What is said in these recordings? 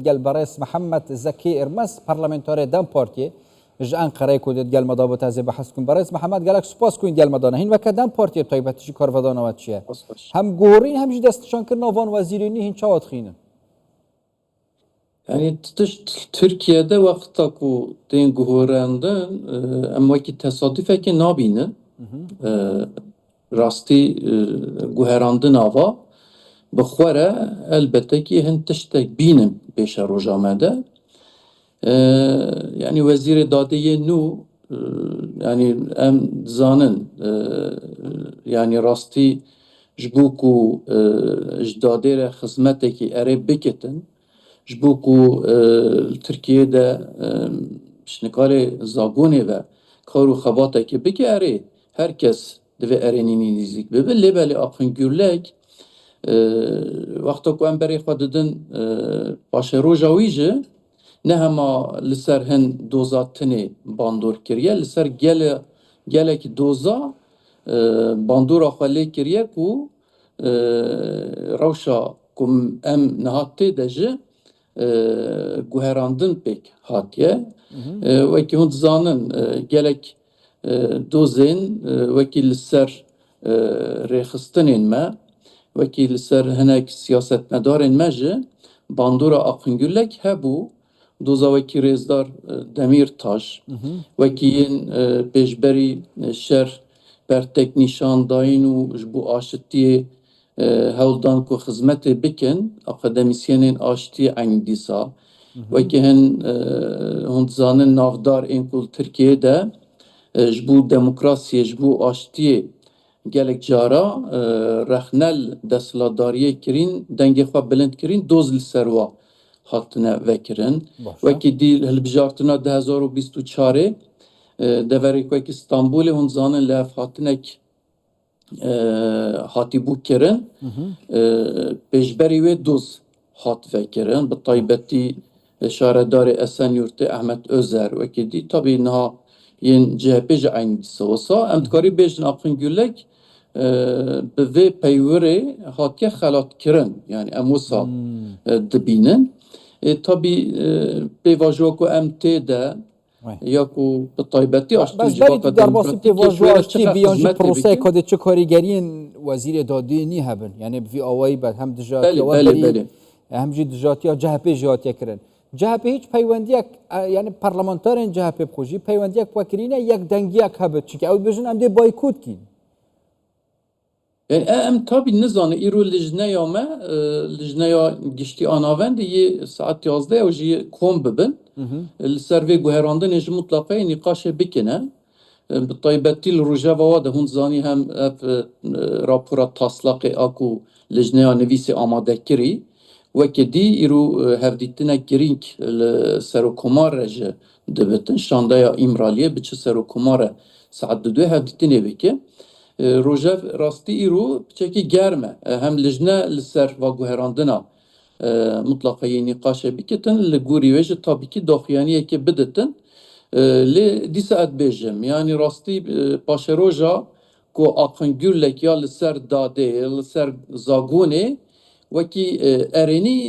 قال برئيس محمد زكي إرمس برلمانتاري دم بارتي جان قرأي كود قال مضابط هذا بحث كون برئيس محمد قالك سپاس كون قال مدانه هين وقت دم بارتي طيبة تشي كارفدان واتشيا هم جورين هم جد استشان كرنا وان وزيريني هين شاوت خينن Yani Türkiye'de vakta ku den guhorandın ama ki tesadüfen nabinin rasti guherandın ava bixwara elbette ki hin tiştek binin beşa rojamede yani vezir dadiye nu yani em zanın yani rasti jbu ku jdadere hizmeteki ere bikitin jbu ku Türkiye'de şnikale zagone ve karu xabateki biki ere herkes dve erenini nizik bebe lebeli akın gürlek vakta ku em berê xwe didin paşê roja wî jî ne hema li ser hin doza tinê bandor kiriye li ser gelekî doza bandora xwe lê kiriye ku rewşa ku em nihat tê de jî guherandin pêk hatiye wekî hûn dizanin gelek dozên wekî li ser rêxistinên me وکی لسر هنک سیاست مدارن مجه باندورا آخنگولک هبو دوزا وکی رزدار دمیر تاش وکی این پیشبری شر بر تکنیشان داین و جبو آشتی هولدان کو خدمت بکن اکادمیسیانین آشتی انگلیسا وکی هن زانن نافدار این کل ترکیه ده جبو دموکراسی جبو آشتی gelek cara rexnel desthilatdariyê kirîn dengê xwe bilind kirîn doz li ser wa hatine vekirin wekî dî hilbijartina 2024 deverê wekî Stenbolê hûn zanin li hev hatinek hatîbû kirin pêşberî wê doz hat vekirin bi taybetî şaredarê Esenyurtê Ehmet Özer wekî dî tabii niha yên CHP ji aynı dîsa em dikarî bêjin Akingûlek bi vê peywirê hatiye xelatkirin yani em wisa dibînin tabii pêvajoya ku em tê de ya ku bi taybetî aştî derbasî pêvajoya aştî biyan jî proseyê kadê çi karîgeriyên wezîrê dadiyê nî hebin yani vî awayî be hem dijatiya hem jî dijatiya CHP jî hatiye kirin CHP hiç peywendiyek yani parlamenterên CHP bixwe peywendiyek wekirîne yek dengiyek hebit çünkü ew bêjin em dê boykot kîn yani em tabii nizane îro lijneya me lijneya giştî anavendê yê saet 11 ew jî kom bibin li ser vê guherandinê jî mutlaqe nîqaşê bikine bi taybetî li rojeva wa de hûn zanî hem ev rapora taslaqê a ku lijneya nivîsê amade kirî wekî dî îro hevdîtinek girîng li Serokkomar re jî dibitin şandeya İmraliyê bi çi Serokkomar re saet 2 hevdîtinê bike rojev rastî îro piçekî germ e hem lijne li ser veguherandina mutlaqeyê nîqaşê bikitin li gorî wê jî tabîkî daxuyaniyekê biditin lê dîsa ez bêjim yani rastî paşê roja ku Akingûlek ya li ser dadê li ser zagonê wekî erenî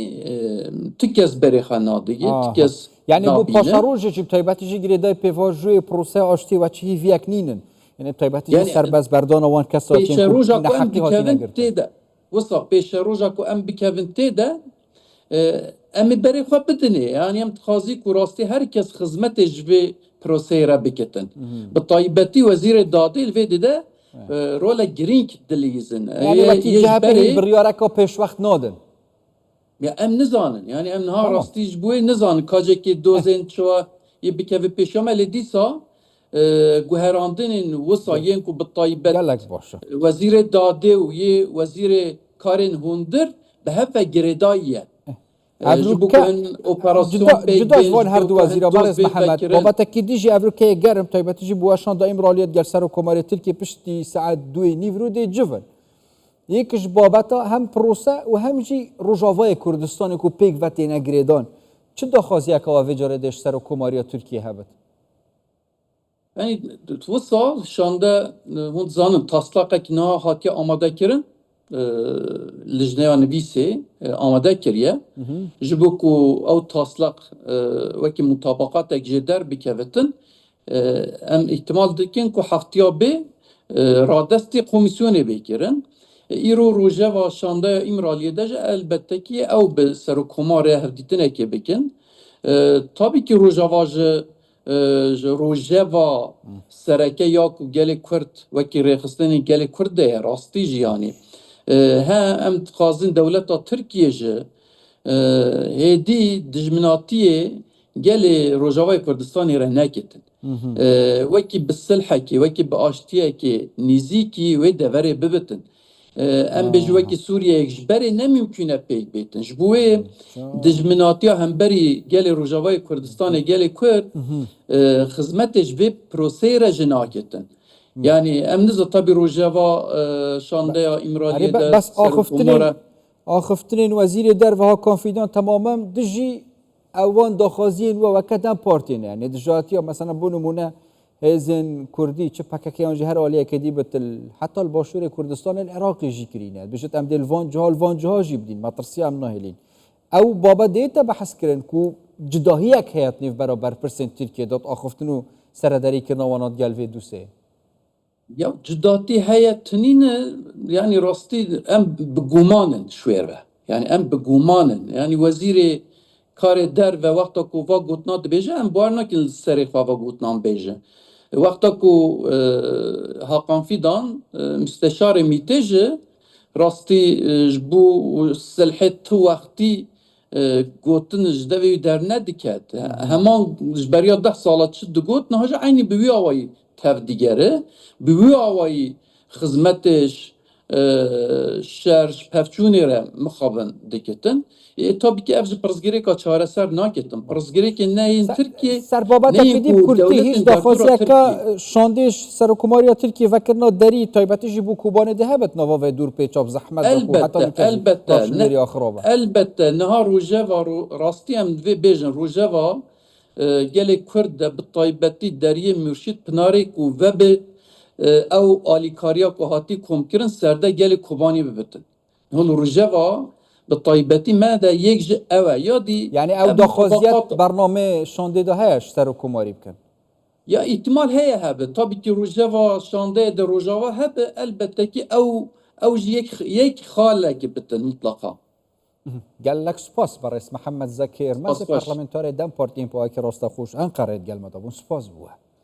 ti kes berê xwe nadiye ti kes yani bu paşa rojê jî taybetî jî girêdayê pêvajoyê proseya aştî ve çî hîviyek nînin yani taybetî jî serbestberdana wan kesatên pêşe roja ku em bikevin tê de wisa pêşe roja ku em bikevin tê de em ê berê xwe bidinê yani em dixwazî ku rastî herkes xizmetê ji vê proseyê re bikitin bi taybetî wezîrê dadê li vê de rolek girîng dilîzin yani wekî CHP biryareka pêşwext nadin ya em nizanin yani em niha rastî ji bo wê nizanin kacekê dozên çiwa yê bikeve pêşa me lê dîsa guherandinên wisa yên ku bi taybet wezîrê dadê û yê wezîrê karên hundir bi hev ve girêdayî ye Cida ji van her du wezîra Barez Mihemed babetekî dî jî Evrokeyê germ taybetî jî bu weşan da İmraliyet gel Serokkomarê Tirkiye piştî saet 2 nîv rûdê civin yek ji babeta hem prose û hem jî Rojavayê Kurdistanê ku pêk ve têne girêdan çi daxwaziyeka we vê carê de ji Serokkomariya Tirkiye hebit yani wisa şanda hûn zanin taslaqekî niha hatiye amadekirin لجنه نویسه آماده کریه جبو کو او تاسلاق وکی مطابقات اجدر بکوتن ام احتمال دکن کو هفتیا به رادستی کمیسیون بکرن ایرو روژه و شانده امرالیه دجا البته که او به سر و کمار هفدیتنه که بکن tabii ki rojava sereke ya ku gelê Kurd wekî rêxistanên gelê Kurd de ye rastî jî yanî he em dixwazin dewleta Tirkiye ji hêdî dijminatiyê gelê Rojavayê Kurdistanê re neketin. Wekî bi silhekê, wekî bi aştiyekê nîzîkî wê deverê bibitin. Em bêjî wekî Sûriyeyek ji berê nemimkûne pêk bêtin. Ji bo wê dijminatiya hemberî gelê Rojavayê Kurdistanê gelê Kurd xizmetê ji vê proseyê re jî naketin. Yani em niza tabii Rojava şandeya İmraliye de بس آخفتنین وزیر در و ها کانفیدان تماما دجی اوان داخوازین و وکدن پارتین یعنی دجاتی ها مثلا بو نمونه هزن کردی چه پککی آنجا هر آلیه کدی بتل حتی الباشور کردستان العراقی جی کرینه بجت ام دل وان جها جی بدین مطرسی هم ناهلین او بابا دیتا بحث کرن کو جداهی اک هیات نیف برابر پرسنت ترکیه داد آخفتنو سرداری که نوانات گلوه دوسه Ya cüdati heyetinin yani rastî em bi gumanın şwêr ve. Yani em bi gumanın. Yani wezîrê karê der ve wexta ku va gotna dibêje em bar nakin li serê xwe va gotnan bêje. Wexta ku Hakan Fidan müsteşarê mîtê ji rastî ji bo silhê ti wextî gotin ji devê wî dernediket. Heman ji beriya 10 sala çi digot niha jî aynî bi wî awayî tev digere. Bi wî awayî xizmetê şer pevçûnê re mixabin dikitin. Tabii ki ev ji pirzgirêka çareser naketin. Pirzgirêkê neyên Tirkiye سربابت اکیدی کردی هیچ دخواستی که شاندش سرکوماری ترکیه وکرنا دری تایبتی جی بو کوبانه ده هبت نوا و دور پیچاب زحمت elbette niha rojeva rastî em divê bêjin rojeva gelê Kurd de bi taybetî deriyê Mürşîd Pinarê ku vebe ew alîkariya ku hatî komkirin serde gelê Kobanî bibitin. Hûn rojeva bi taybetî me de yek ji ew e ya dî yani ew daxwaziyet bername şandê de heye ji serokkomarî bikin. Ya ihtimal heye hebe. Tabii ki rojeva şandê de rojava hebe elbette ki ew ji yek xalekê bitin mutlaka. Gelek spas baris محمد زكي Ermez parlamenter dem partiyên Pawakî Rastaxûş Enqereyê gelmeda bûn spas bûye.